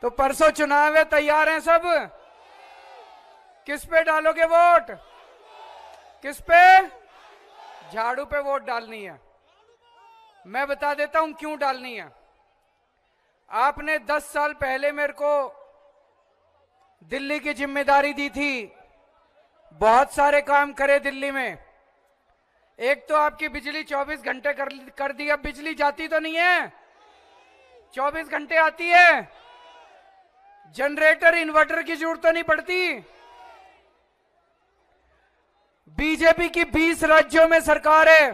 तो परसों चुनाव है, तैयार हैं सब? किस पे डालोगे वोट? किस पे? झाड़ू पे वोट डालनी है। मैं बता देता हूं क्यों डालनी है। आपने 10 साल पहले मेरे को दिल्ली की जिम्मेदारी दी थी, बहुत सारे काम करे दिल्ली में। एक तो आपकी बिजली 24 घंटे कर दी। अब बिजली जाती तो नहीं है, 24 घंटे आती है। जनरेटर इन्वर्टर की जरूरत तो नहीं पड़ती। बीजेपी की 20 राज्यों में सरकार है,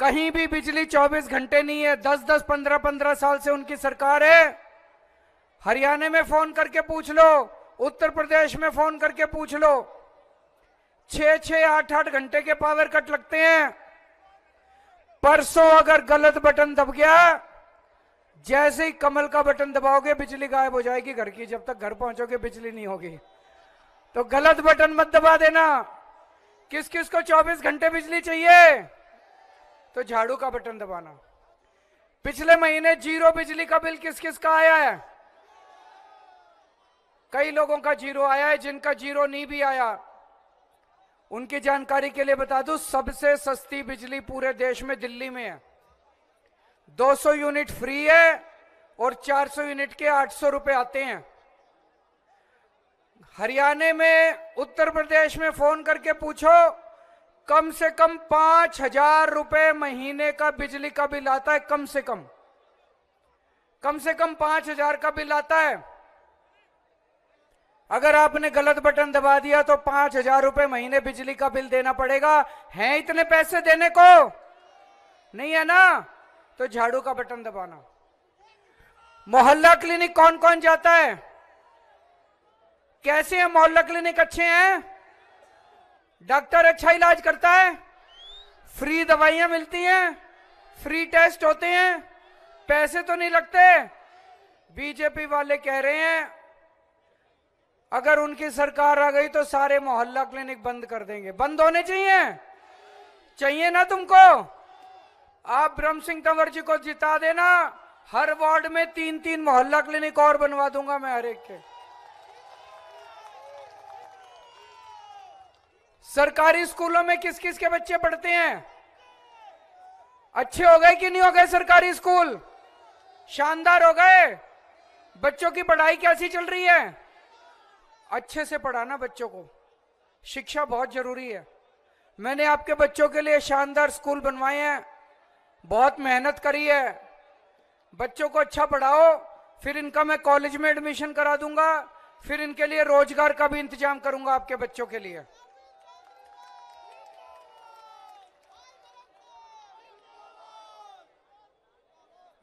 कहीं भी बिजली 24 घंटे नहीं है। 10-10, 15-15 साल से उनकी सरकार है। हरियाणा में फोन करके पूछ लो, उत्तर प्रदेश में फोन करके पूछ लो, 6-6, 8-8 घंटे के पावर कट लगते हैं। परसों अगर गलत बटन दब गया, जैसे ही कमल का बटन दबाओगे बिजली गायब हो जाएगी घर की। जब तक घर पहुंचोगे बिजली नहीं होगी। तो गलत बटन मत दबा देना। किस किस को 24 घंटे बिजली चाहिए? तो झाड़ू का बटन दबाना। पिछले महीने 0 बिजली का बिल किस किस का आया है? कई लोगों का 0 आया है। जिनका 0 नहीं भी आया, उनकी जानकारी के लिए बता दूं, सबसे सस्ती बिजली पूरे देश में दिल्ली में है। 200 यूनिट फ्री है और 400 यूनिट के 800 रुपए आते हैं। हरियाणा में, उत्तर प्रदेश में फोन करके पूछो, कम से कम 5,000 रुपए महीने का बिजली का बिल आता है। कम से कम 5,000 का बिल आता है। अगर आपने गलत बटन दबा दिया तो 5,000 रुपए महीने बिजली का बिल देना पड़ेगा। हैं इतने पैसे देने को? नहीं है ना? तो झाड़ू का बटन दबाना। मोहल्ला क्लिनिक कौन कौन जाता है? कैसे हैं मोहल्ला क्लिनिक? अच्छे हैं? डॉक्टर अच्छा इलाज करता है? फ्री दवाइयां मिलती हैं? फ्री टेस्ट होते हैं? पैसे तो नहीं लगते? बीजेपी वाले कह रहे हैं अगर उनकी सरकार आ गई तो सारे मोहल्ला क्लिनिक बंद कर देंगे। बंद होने चाहिए ना तुमको? आप ब्रह्म सिंह तंवर जी को जिता देना, हर वार्ड में 3-3 मोहल्ला क्लिनिक और बनवा दूंगा मैं हर एक के। सरकारी स्कूलों में किस किस के बच्चे पढ़ते हैं? अच्छे हो गए कि नहीं हो गए सरकारी स्कूल? शानदार हो गए। बच्चों की पढ़ाई कैसी चल रही है? अच्छे से पढ़ाना बच्चों को। शिक्षा बहुत जरूरी है। मैंने आपके बच्चों के लिए शानदार स्कूल बनवाए हैं, बहुत मेहनत करी है। बच्चों को अच्छा पढ़ाओ, फिर इनका मैं कॉलेज में एडमिशन करा दूंगा, फिर इनके लिए रोजगार का भी इंतजाम करूंगा आपके बच्चों के लिए।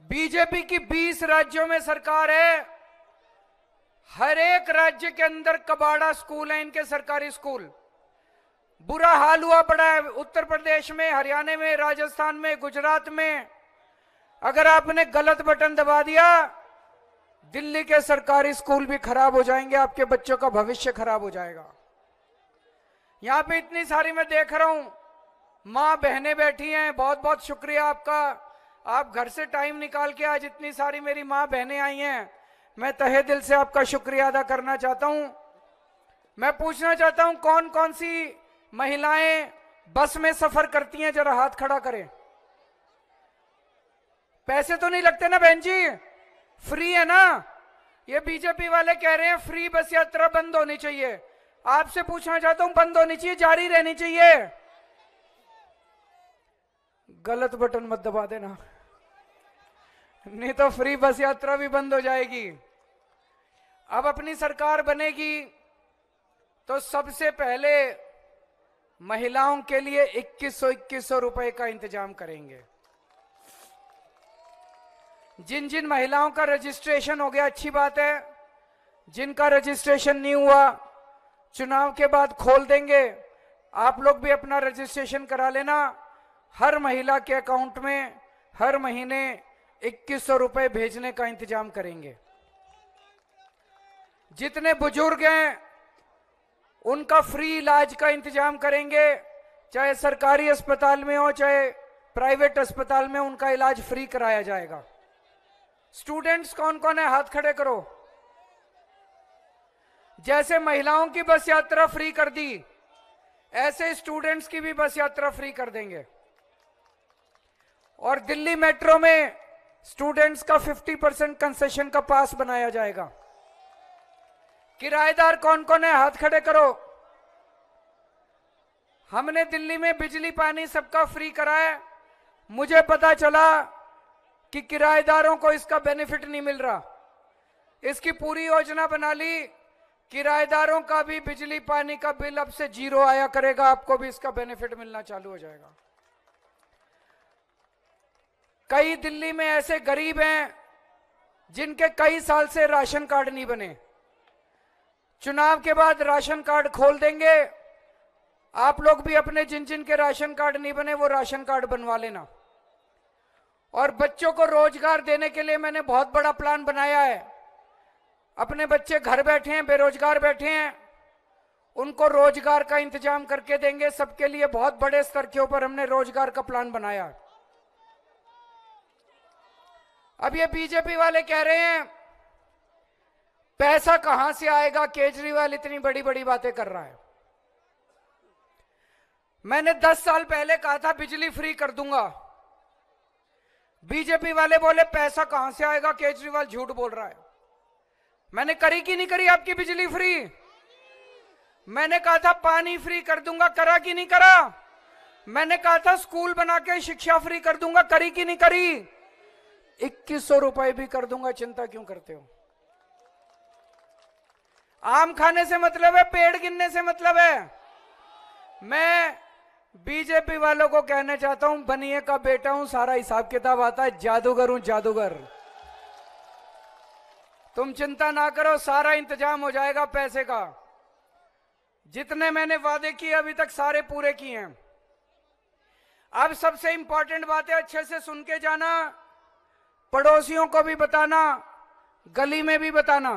बीजेपी की 20 राज्यों में सरकार है। हर एक राज्य के अंदर कबाड़ा स्कूल है इनके, सरकारी स्कूल। बुरा हाल हुआ पड़ा है उत्तर प्रदेश में, हरियाणा में, राजस्थान में, गुजरात में। अगर आपने गलत बटन दबा दिया, दिल्ली के सरकारी स्कूल भी खराब हो जाएंगे, आपके बच्चों का भविष्य खराब हो जाएगा। यहां पे इतनी सारी मैं देख रहा हूं मां बहनें बैठी हैं, बहुत बहुत शुक्रिया आपका। आप घर से टाइम निकाल के आज इतनी सारी मेरी मां बहनें आई हैं, मैं तहे दिल से आपका शुक्रिया अदा करना चाहता हूं। मैं पूछना चाहता हूं कौन कौन सी महिलाएं बस में सफर करती हैं, जरा हाथ खड़ा करें। पैसे तो नहीं लगते ना बहन जी? फ्री है ना? ये बीजेपी वाले कह रहे हैं फ्री बस यात्रा बंद होनी चाहिए। आपसे पूछना चाहता हूं, बंद होनी चाहिए, जारी रहनी चाहिए? गलत बटन मत दबा देना, नहीं तो फ्री बस यात्रा भी बंद हो जाएगी। अब अपनी सरकार बनेगी तो सबसे पहले महिलाओं के लिए 2100 रुपए का इंतजाम करेंगे। जिन जिन महिलाओं का रजिस्ट्रेशन हो गया अच्छी बात है, जिनका रजिस्ट्रेशन नहीं हुआ चुनाव के बाद खोल देंगे। आप लोग भी अपना रजिस्ट्रेशन करा लेना। हर महिला के अकाउंट में हर महीने 2100 रुपए भेजने का इंतजाम करेंगे। जितने बुजुर्ग हैं उनका फ्री इलाज का इंतजाम करेंगे, चाहे सरकारी अस्पताल में हो चाहे प्राइवेट अस्पताल में, उनका इलाज फ्री कराया जाएगा। स्टूडेंट्स कौन कौन है, हाथ खड़े करो। जैसे महिलाओं की बस यात्रा फ्री कर दी, ऐसे स्टूडेंट्स की भी बस यात्रा फ्री कर देंगे। और दिल्ली मेट्रो में स्टूडेंट्स का 50% कंसेशन का पास बनाया जाएगा। किराएदार कौन कौन है, हाथ खड़े करो। हमने दिल्ली में बिजली पानी सबका फ्री कराया। मुझे पता चला कि किराएदारों को इसका बेनिफिट नहीं मिल रहा। इसकी पूरी योजना बना ली, किराएदारों का भी बिजली पानी का बिल अब से 0 आया करेगा, आपको भी इसका बेनिफिट मिलना चालू हो जाएगा। कई दिल्ली में ऐसे गरीब हैं जिनके कई साल से राशन कार्ड नहीं बने। चुनाव के बाद राशन कार्ड खोल देंगे, आप लोग भी अपने जिन जिन के राशन कार्ड नहीं बने वो राशन कार्ड बनवा लेना। और बच्चों को रोजगार देने के लिए मैंने बहुत बड़ा प्लान बनाया है। अपने बच्चे घर बैठे हैं, बेरोजगार बैठे हैं, उनको रोजगार का इंतजाम करके देंगे। सबके लिए बहुत बड़े स्तर के ऊपर हमने रोजगार का प्लान बनाया। अब ये बीजेपी वाले कह रहे हैं पैसा कहां से आएगा, केजरीवाल इतनी बड़ी बड़ी बातें कर रहा है। मैंने 10 साल पहले कहा था बिजली फ्री कर दूंगा। बीजेपी वाले बोले पैसा कहां से आएगा, केजरीवाल झूठ बोल रहा है। मैंने करी कि नहीं करी आपकी बिजली फ्री? मैंने कहा था पानी फ्री कर दूंगा, करा कि नहीं करा? मैंने कहा था स्कूल बना के शिक्षा फ्री कर दूंगा, करी कि नहीं करी? 2100 रुपए भी कर दूंगा, चिंता क्यों करते हो? आम खाने से मतलब है, पेड़ गिनने से मतलब है। मैं बीजेपी वालों को कहना चाहता हूं, बनिए का बेटा हूं, सारा हिसाब किताब आता है, जादूगर हूं जादूगर। तुम चिंता ना करो, सारा इंतजाम हो जाएगा पैसे का। जितने मैंने वादे किए अभी तक सारे पूरे किए हैं। अब सबसे इंपॉर्टेंट बात है, अच्छे से सुन के जाना, पड़ोसियों को भी बताना, गली में भी बताना।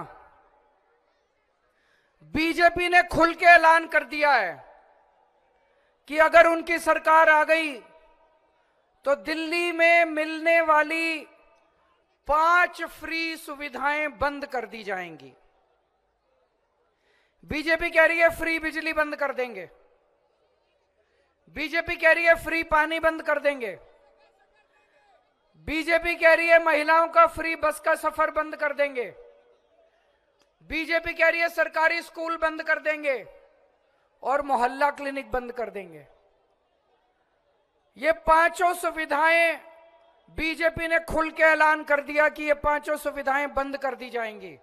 बीजेपी ने खुल के ऐलान कर दिया है कि अगर उनकी सरकार आ गई तो दिल्ली में मिलने वाली 5 फ्री सुविधाएं बंद कर दी जाएंगी। बीजेपी कह रही है फ्री बिजली बंद कर देंगे, बीजेपी कह रही है फ्री पानी बंद कर देंगे, बीजेपी कह रही है महिलाओं का फ्री बस का सफर बंद कर देंगे, बीजेपी कह रही है सरकारी स्कूल बंद कर देंगे और मोहल्ला क्लिनिक बंद कर देंगे। ये 5 सुविधाएं बीजेपी ने खुल के ऐलान कर दिया कि ये 5 सुविधाएं बंद कर दी जाएंगी।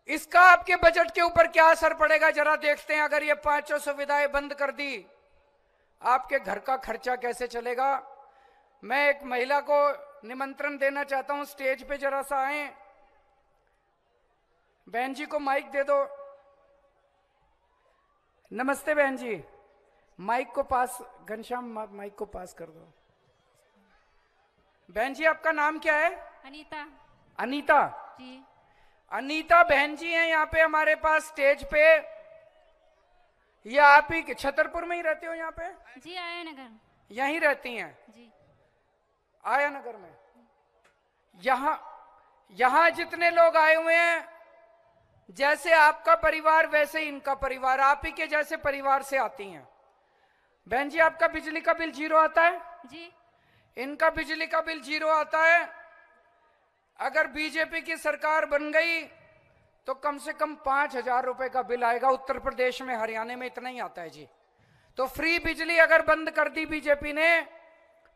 इसका आपके बजट के ऊपर क्या असर पड़ेगा जरा देखते हैं। अगर ये 5 सुविधाएं बंद कर दी, आपके घर का खर्चा कैसे चलेगा? मैं एक महिला को निमंत्रण देना चाहता हूं, स्टेज पे जरा सा आए। बहन जी को माइक दे दो। नमस्ते बहन जी, माइक को पास, घनश्याम माइक को पास कर दो। बहन जी आपका नाम क्या है? अनीता। अनीता जी। अनीता बहन जी हैं यहाँ पे हमारे पास स्टेज पे। ये आप ही छतरपुर में ही रहते हो यहाँ पे? जी, आया नगर। यहीं रहती हैं? जी, आया नगर में। यहाँ जितने लोग आए हुए हैं, जैसे आपका परिवार वैसे इनका परिवार, आप ही के जैसे परिवार से आती हैं। बहन जी आपका बिजली का बिल 0 आता है? जी। इनका बिजली का बिल 0 आता है। अगर बीजेपी की सरकार बन गई तो कम से कम 5000 रुपए का बिल आएगा। उत्तर प्रदेश में, हरियाणा में इतना ही आता है जी। तो फ्री बिजली अगर बंद कर दी बीजेपी ने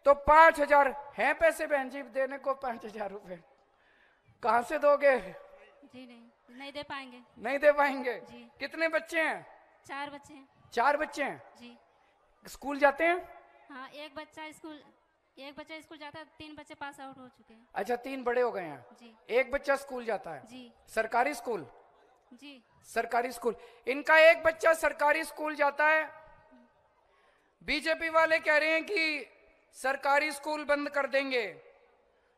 तो 5000 हैं पैसे बहन जी देने को। 5000 रुपए कहां से दोगे? जी नहीं दे पाएंगे। नहीं दे पाएंगे जी। कितने बच्चे हैं? 4 बच्चे हैं। 4 बच्चे हैं? जी। स्कूल जाते हैं? हाँ, एक बच्चा स्कूल जाता है, 3 बच्चे पास आउट हो चुके हैं। अच्छा, 3 बड़े हो गए हैं। जी। एक बच्चा स्कूल जाता है? जी। सरकारी स्कूल? जी। सरकारी स्कूल। इनका एक बच्चा सरकारी स्कूल जाता है। बीजेपी वाले कह रहे हैं कि सरकारी स्कूल बंद कर देंगे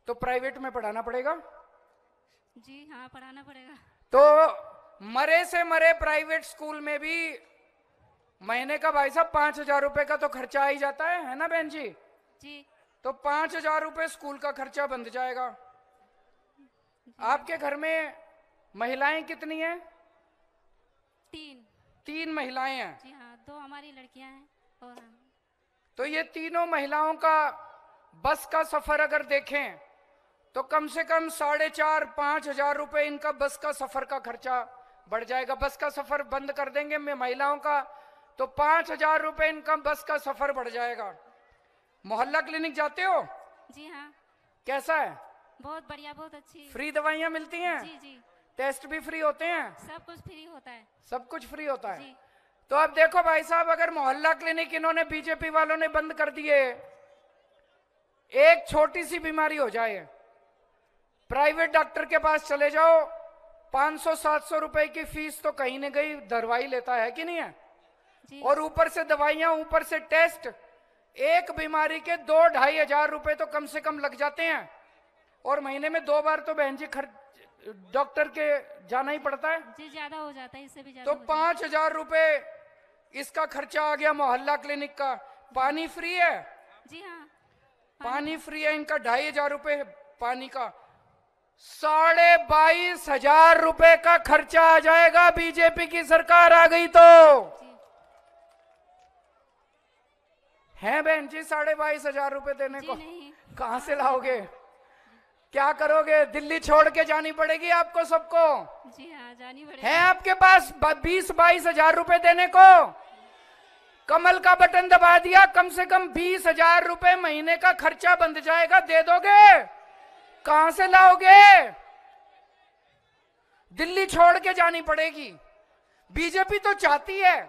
तो प्राइवेट में पढ़ाना पड़ेगा। जी हाँ, पढ़ाना पड़ेगा। तो मरे से मरे प्राइवेट स्कूल में भी महीने का भाई साहब 5000 रुपए का तो खर्चा आ ही जाता है ना बहन जी? जी। तो 5,000 रुपए स्कूल का खर्चा बंद जाएगा। आपके घर में महिलाएं कितनी हैं? 3 महिलाएं हैं। जी हाँ, 2 हमारी लड़कियां हैं और हम। तो ये तीनों महिलाओं का बस का सफर अगर देखें तो कम से कम 4,500-5,000 रुपए इनका बस का सफर का खर्चा बढ़ जाएगा। बस का सफर बंद कर देंगे मैं महिलाओं का तो 5,000 रुपए इनका बस का सफर बढ़ जाएगा। मोहल्ला क्लिनिक जाते हो? जी हाँ। कैसा है? बहुत बढ़िया, बहुत अच्छी। फ्री दवाइयां मिलती हैं? जी जी। टेस्ट भी फ्री होते हैं? सब कुछ फ्री होता है। सब कुछ फ्री होता है जी। तो अब देखो भाई साहब, अगर मोहल्ला क्लिनिक इन्होंने बीजेपी वालों ने बंद कर दिए, एक छोटी सी बीमारी हो जाए, प्राइवेट डॉक्टर के पास चले जाओ, 500-700 रुपए की फीस तो कहीं न कहीं दवाई लेता है कि नहीं है जी। और ऊपर से दवाइयां, ऊपर से टेस्ट, एक बीमारी के 2-2.5 हजार रुपए तो कम से कम लग जाते हैं। और महीने में 2 बार तो बहन जी डॉक्टर के जाना ही पड़ता है। जी, ज्यादा हो जाता है, इससे भी ज्यादा। तो 5,000 रुपए इसका खर्चा आ गया मोहल्ला क्लिनिक का। पानी फ्री है? जी हाँ, पानी फ्री है इनका, 2,500 रुपए पानी का। 22,500 रुपए का खर्चा आ जाएगा बीजेपी की सरकार आ गई तो। जी। है बहन जी 22,500 रुपए देने जी को? नहीं। कहां से लाओगे? क्या करोगे? दिल्ली छोड़ के जानी पड़ेगी आपको सबको। जी हाँ, जानी पड़ेगी। है आपके पास 20-22 हजार रुपए देने को? कमल का बटन दबा दिया, कम से कम 20,000 रुपए महीने का खर्चा बंद जाएगा, दे दोगे? कहां से लाओगे? दिल्ली छोड़ के जानी पड़ेगी। बीजेपी तो चाहती है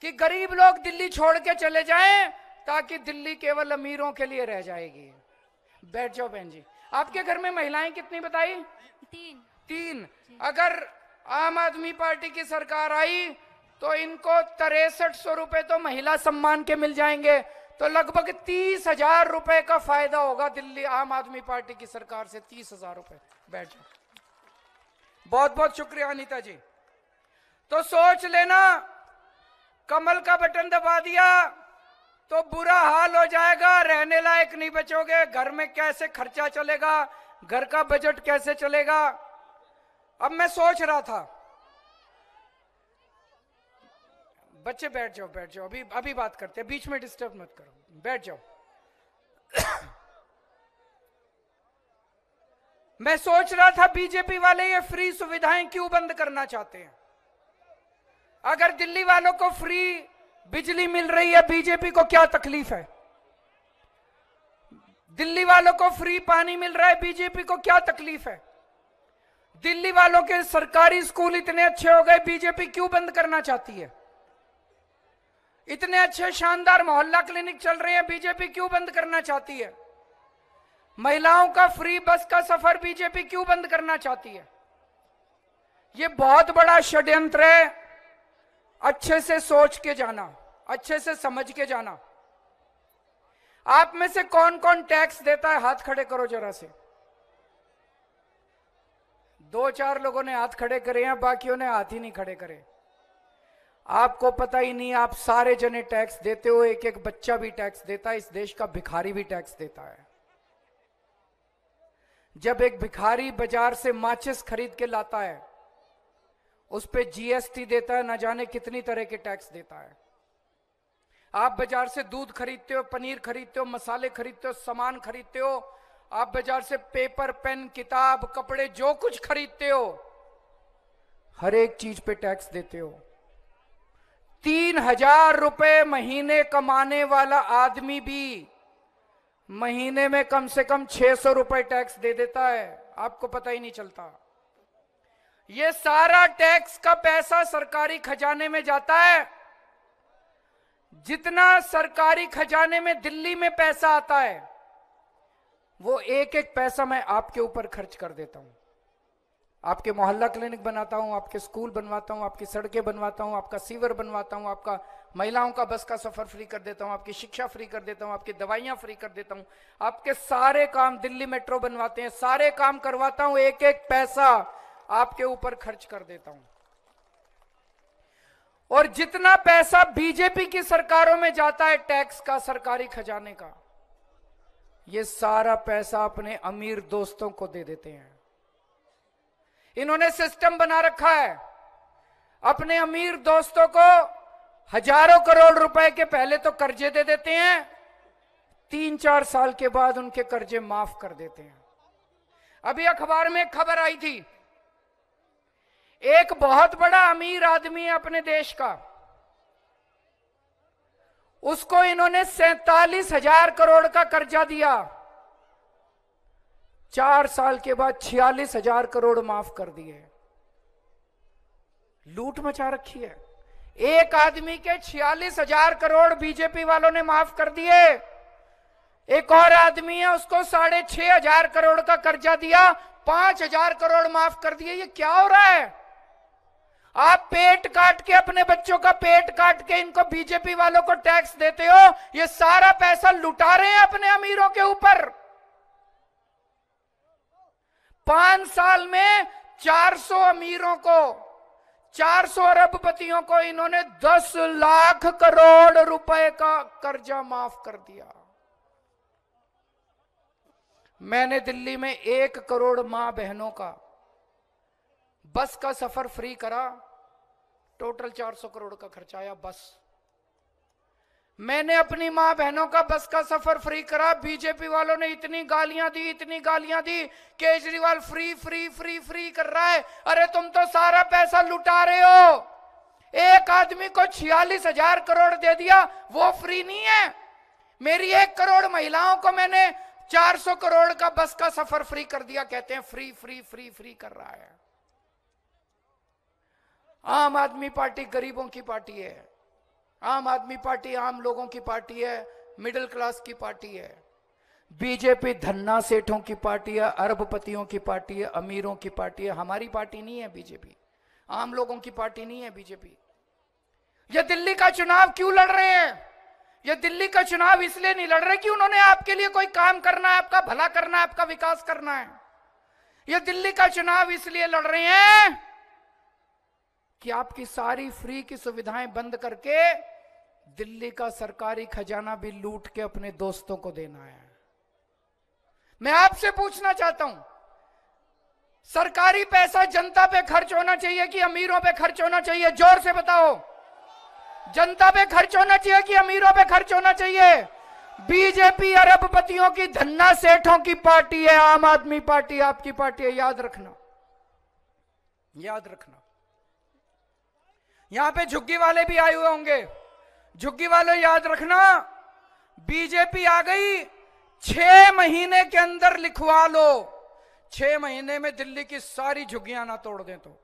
कि गरीब लोग दिल्ली छोड़ के चले जाएं ताकि दिल्ली केवल अमीरों के लिए रह जाएगी। बैठ जाओ बहन जी। आपके घर में महिलाएं कितनी बताई? 3। अगर आम आदमी पार्टी की सरकार आई तो इनको 6300 रुपए तो महिला सम्मान के मिल जाएंगे, तो लगभग 30,000 रुपए का फायदा होगा दिल्ली आम आदमी पार्टी की सरकार से। 30,000 रुपए। बैठ जाओ। बहुत बहुत शुक्रिया अनीता जी। तो सोच लेना, कमल का बटन दबा दिया तो बुरा हाल हो जाएगा, रहने लायक नहीं बचोगे, घर में कैसे खर्चा चलेगा, घर का बजट कैसे चलेगा। अब मैं सोच रहा था, बच्चे बैठ जाओ, बैठ जाओ, अभी बात करते हैं, बीच में डिस्टर्ब मत करो, बैठ जाओ। मैं सोच रहा था बीजेपी वाले ये फ्री सुविधाएं क्यों बंद करना चाहते हैं? अगर दिल्ली वालों को फ्री बिजली मिल रही है, बीजेपी को क्या तकलीफ है? दिल्ली वालों को फ्री पानी मिल रहा है, बीजेपी को क्या तकलीफ है? दिल्ली वालों के सरकारी स्कूल इतने अच्छे हो गए, बीजेपी क्यों बंद करना चाहती है? इतने अच्छे शानदार मोहल्ला क्लिनिक चल रहे हैं, बीजेपी क्यों बंद करना चाहती है? महिलाओं का फ्री बस का सफर बीजेपी क्यों बंद करना चाहती है? यह बहुत बड़ा षड्यंत्र है। अच्छे से सोच के जाना, अच्छे से समझ के जाना। आप में से कौन कौन टैक्स देता है? हाथ खड़े करो जरा से। 2-4 लोगों ने हाथ खड़े करे हैं, बाकियों ने हाथ ही नहीं खड़े करे। आपको पता ही नहीं, आप सारे जने टैक्स देते हो। एक एक बच्चा भी टैक्स देता है, इस देश का भिखारी भी टैक्स देता है। जब एक भिखारी बाजार से माचिस खरीद के लाता है, उस पे जीएसटी देता है, न जाने कितनी तरह के टैक्स देता है। आप बाजार से दूध खरीदते हो, पनीर खरीदते हो, मसाले खरीदते हो, सामान खरीदते हो, आप बाजार से पेपर, पेन, किताब, कपड़े, जो कुछ खरीदते हो, हर एक चीज पे टैक्स देते हो। 3,000 रुपए महीने कमाने वाला आदमी भी महीने में कम से कम 600 रुपए टैक्स दे देता है, आपको पता ही नहीं चलता। ये सारा टैक्स का पैसा सरकारी खजाने में जाता है। जितना सरकारी खजाने में दिल्ली में पैसा आता है, वो एक एक पैसा मैं आपके ऊपर खर्च कर देता हूं। आपके मोहल्ला क्लिनिक बनाता हूं, आपके स्कूल बनवाता हूं, आपकी सड़कें बनवाता हूं, आपका सीवर बनवाता हूं, आपका महिलाओं का बस का सफर फ्री कर देता हूं, आपकी शिक्षा फ्री कर देता हूं, आपकी दवाइयां फ्री कर देता हूं, आपके सारे काम, दिल्ली मेट्रो बनवाते हैं, सारे काम करवाता हूं, एक एक पैसा आपके ऊपर खर्च कर देता हूं। और जितना पैसा बीजेपी की सरकारों में जाता है टैक्स का, सरकारी खजाने का, ये सारा पैसा अपने अमीर दोस्तों को दे देते हैं। इन्होंने सिस्टम बना रखा है, अपने अमीर दोस्तों को हजारों करोड़ रुपए के पहले तो कर्जे दे देते हैं, 3-4 साल के बाद उनके कर्जे माफ कर देते हैं। अभी अखबार में एक खबर आई थी, एक बहुत बड़ा अमीर आदमी है अपने देश का, उसको इन्होंने 47,000 करोड़ का कर्जा दिया, 4 साल के बाद 46,000 करोड़ माफ कर दिए। लूट मचा रखी है। एक आदमी के 46,000 करोड़ बीजेपी वालों ने माफ कर दिए। एक और आदमी है, उसको 6,500 करोड़ का कर्जा दिया, 5,000 करोड़ माफ कर दिए। ये क्या हो रहा है? आप पेट काट के, अपने बच्चों का पेट काट के इनको बीजेपी वालों को टैक्स देते हो, ये सारा पैसा लुटा रहे हैं अपने अमीरों के ऊपर। 5 साल में 400 अमीरों को, 400 अरबपतियों को इन्होंने 10 लाख करोड़ रुपए का कर्जा माफ कर दिया। मैंने दिल्ली में 1 करोड़ मां बहनों का बस का सफर फ्री करा, टोटल 400 करोड़ का खर्चा आया बस। मैंने अपनी मां बहनों का बस का सफर फ्री करा, बीजेपी वालों ने इतनी गालियां दी, इतनी गालियां दी, Kejriwal free free free free कर रहा है। अरे तुम तो सारा पैसा लुटा रहे हो। एक आदमी को 46,000 करोड़ दे दिया, वो फ्री नहीं है। मेरी 1 करोड़ महिलाओं को मैंने 400 करोड़ का बस का सफर फ्री कर दिया, कहते हैं फ्री फ्री फ्री फ्री कर रहा है। आम आदमी पार्टी गरीबों की पार्टी है, आम आदमी पार्टी आम लोगों की पार्टी है, मिडिल क्लास की पार्टी है। बीजेपी धन्ना सेठों की पार्टी है, अरबपतियों की पार्टी है, अमीरों की पार्टी है। हमारी पार्टी नहीं है बीजेपी, आम लोगों की पार्टी नहीं है बीजेपी। ये दिल्ली का चुनाव क्यों लड़ रहे हैं? ये दिल्ली का चुनाव इसलिए नहीं लड़ रहे कि उन्होंने आपके लिए कोई काम करना है, आपका भला करना है, आपका विकास करना है। ये दिल्ली का चुनाव इसलिए लड़ रहे हैं कि आपकी सारी फ्री की सुविधाएं बंद करके दिल्ली का सरकारी खजाना भी लूट के अपने दोस्तों को देना है। मैं आपसे पूछना चाहता हूं, सरकारी पैसा जनता पे खर्च होना चाहिए कि अमीरों पे खर्च होना चाहिए? जोर से बताओ। जनता पे खर्च होना चाहिए कि अमीरों पे खर्च होना चाहिए? बीजेपी अरबपतियों की, धन्ना सेठों की पार्टी है, आम आदमी पार्टी आपकी पार्टी है, याद रखना, याद रखना। यहां पे झुग्गी वाले भी आए हुए होंगे, झुग्गी वाले याद रखना, बीजेपी आ गई, 6 महीने के अंदर लिखवा लो, 6 महीने में दिल्ली की सारी झुग्गियां ना तोड़ दें तो।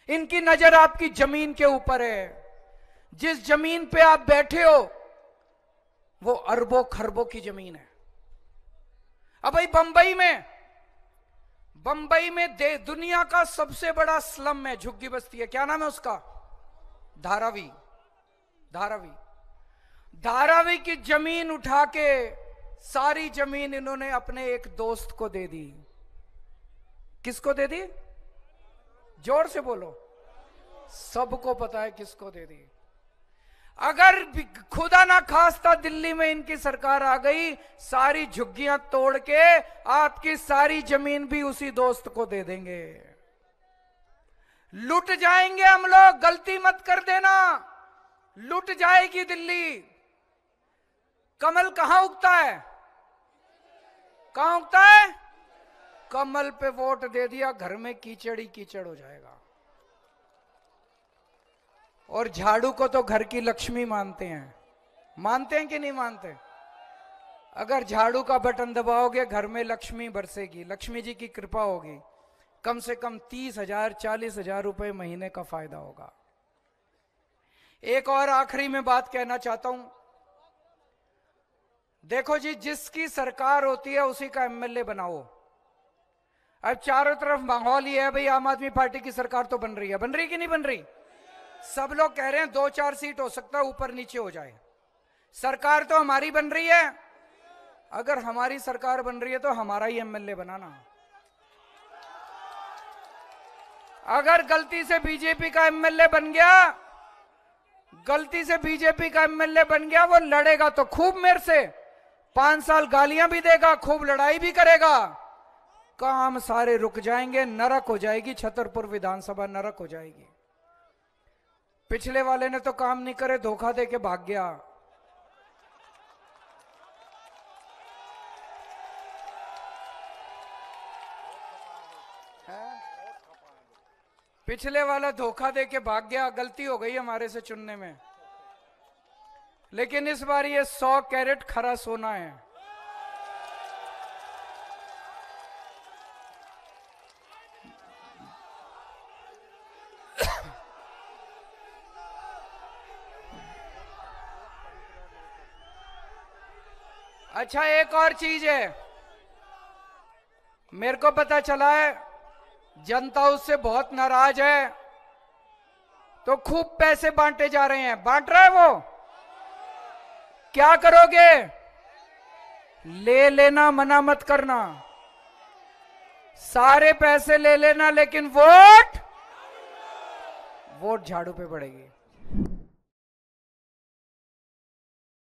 इनकी नजर आपकी जमीन के ऊपर है। जिस जमीन पे आप बैठे हो वो अरबों खरबों की जमीन है। अब भाई बंबई में दुनिया का सबसे बड़ा स्लम है, झुग्गी बस्ती है, क्या नाम है उसका? धारावी। धारावी की जमीन उठा के, सारी जमीन इन्होंने अपने एक दोस्त को दे दी। किसको दे दी? जोर से बोलो, सबको पता है किसको दे दी। अगर खुदा ना खास्ता दिल्ली में इनकी सरकार आ गई, सारी झुग्गियां तोड़ के आपकी सारी जमीन भी उसी दोस्त को दे देंगे। लुट जाएंगे हम लोग, गलती मत कर देना, लुट जाएगी दिल्ली। कमल कहां उगता है? कहां उगता है? कमल पे वोट दे दिया, घर में कीचड़ ही कीचड़ हो जाएगा। और झाड़ू को तो घर की लक्ष्मी मानते हैं। मानते हैं कि नहीं मानते? अगर झाड़ू का बटन दबाओगे घर में लक्ष्मी बरसेगी, लक्ष्मी जी की कृपा होगी। कम से कम 30,000 40,000 रुपए महीने का फायदा होगा। एक और आखिरी में बात कहना चाहता हूं, देखो जी, जिसकी सरकार होती है उसी का एमएलए बनाओ। अब चारों तरफ माहौल ही है भाई, आम आदमी पार्टी की सरकार तो बन रही है, बन रही कि नहीं बन रही? सब लोग कह रहे हैं 2-4 सीट हो सकता है ऊपर नीचे हो जाए। सरकार तो हमारी बन रही है। अगर हमारी सरकार बन रही है तो हमारा ही एमएलए बनाना। अगर गलती से बीजेपी का एमएलए बन गया, गलती से बीजेपी का एमएलए बन गया, वो लड़ेगा तो खूब मेरे से, 5 साल गालियां भी देगा, खूब लड़ाई भी करेगा, काम सारे रुक जाएंगे, नरक हो जाएगी, छतरपुर विधानसभा नरक हो जाएगी। पिछले वाले ने तो काम नहीं करे, धोखा दे के भाग गया। पिछले वाला धोखा दे के भाग गया, गलती हो गई हमारे से चुनने में। लेकिन इस बार ये 100 कैरेट खरा सोना है। अच्छा, एक और चीज है, मेरे को पता चला है जनता उससे बहुत नाराज है, तो खूब पैसे बांटे जा रहे हैं। बांट रहा है वो, क्या करोगे? ले लेना, मना मत करना, सारे पैसे ले लेना, लेकिन वोट झाड़ू पे पड़ेगी।